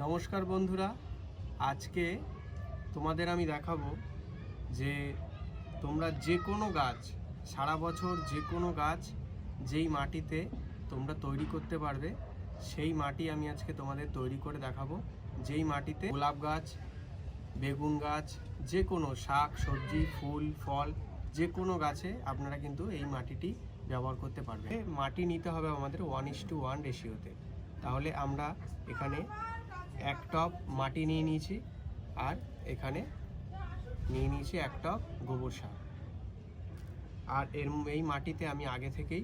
নমস্কার বন্ধুরা, আজকে তোমাদের আমি দেখাবো যে তোমরা যে কোনো গাছ সারা বছর যে কোনো গাছ যেই মাটিতে তোমরা তৈরি করতে পারবে সেই মাটি আমি আজকে তোমাদের তৈরি করে দেখাবো। যেই মাটিতে গোলাপ গাছ, বেগুন গাছ, যে কোনো শাক সবজি ফুল ফল যে কোনো গাছে আপনারা কিন্তু এই মাটিটি ব্যবহার করতে পারবে। মাটি নিতে হবে আমাদের 1:1 রেশিওতে। তাহলে আমরা এখানে 1 টব মাটি নিয়ে নিয়েছি আর এখানে নিয়ে নিয়েছি 1 টব গোবর সার। আর এই মাটিতে আমি আগে থেকেই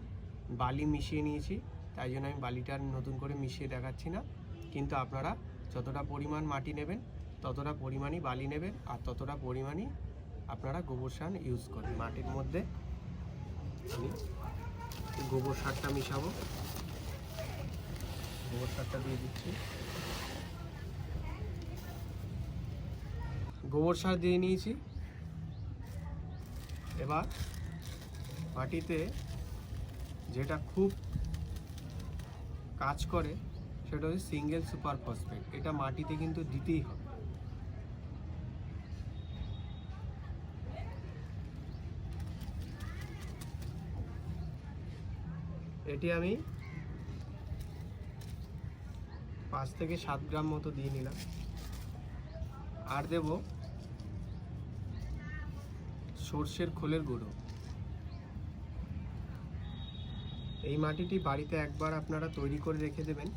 বালি মিশিয়ে নিয়েছি, তাই জন্য আমি বালিটা নতুন করে মিশিয়ে দেখাচ্ছি না। কিন্তু আপনারা যতটা পরিমাণ মাটি নেবেন ততটা পরিমাণই বালি নেবেন আর ততটা পরিমাণই আপনারা গোবর সার ইউজ করবেন। মাটির মধ্যে আমি গোবর সারটা মিশাবো, গোবর সারটা দিয়ে দিচ্ছি। গোবর সার দিয়ে নিয়েছি। এবার মাটিতে যেটা খুব কাজ করে সেটা হচ্ছে সিঙ্গেল সুপার ফসফেট। এটা মাটিতে কিন্তু দিতেই হবে। এটি আমি 5 থেকে 7 গ্রাম মতো দিয়ে নিলাম। আর দেব সর্ষের খোলের গুঁড়ো। এই মাটিটি বাড়িতে একবার আপনারা তৈরি করে রেখে দেবেন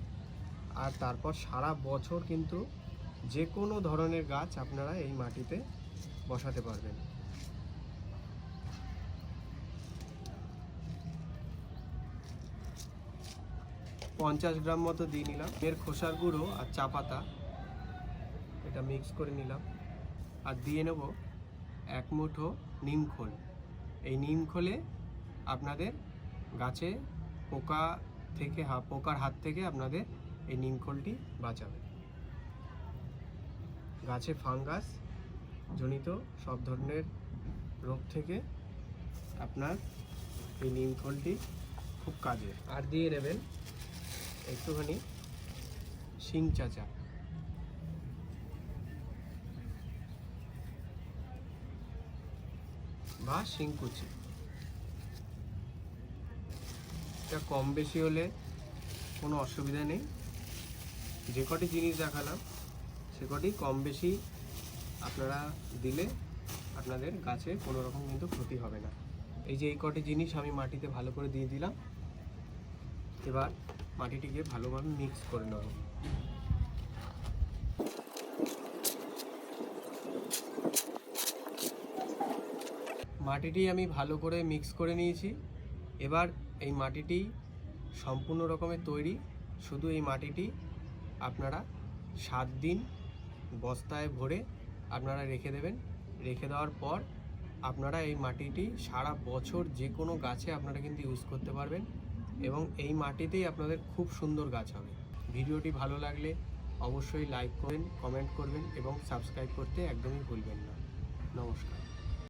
আর তারপর সারা বছর কিন্তু যে কোনো ধরনের গাছ আপনারা এই মাটিতে বসাতে পারবেন। পঞ্চাশ গ্রাম মতো দিয়ে নিলাম। এর খোসার গুঁড়ো আর চা পাতা এটা মিক্স করে নিলাম। আর দিয়ে নেব 1 মুঠো নিম খোল। এই নিম খোলে আপনাদের গাছে পোকার হাত থেকে আপনাদের এই নিম খোলটি বাঁচাবে। গাছে ফাঙ্গাস জনিত সব ধরনের রোগ থেকে আপনার এই নিম খোলটি খুব কাজের। আর দিয়ে নেবেন একটুখানি শিং চাচা। বা শিংকুচি। এটা কম বেশি হলে কোনো অসুবিধা নেই। যে কটি জিনিস দেখালাম সে কটি কম বেশি আপনারা দিলে আপনাদের গাছে কোনো রকম কিন্তু ক্ষতি হবে না। এই যে এই কটি জিনিস আমি মাটিতে ভালো করে দিয়ে দিলাম। এবার মাটিটিকে ভালোভাবে মিক্স করে নেব। মাটিটি আমি ভালো করে মিক্স করে নিয়েছি। এবার এই মাটিটি সম্পূর্ণ রকমের তৈরি। শুধু এই মাটিটি আপনারা 7 দিন বস্তায় ভরে আপনারা রেখে দেবেন। রেখে দেওয়ার পর আপনারা এই মাটিটি সারা বছর যে কোনো গাছে আপনারা কিন্তু ইউজ করতে পারবেন এবং এই মাটিতেই আপনাদের খুব সুন্দর গাছ হবে। ভিডিওটি ভালো লাগলে অবশ্যই লাইক করবেন, কমেন্ট করবেন এবং সাবস্ক্রাইব করতে একদমই ভুলবেন না। নমস্কার।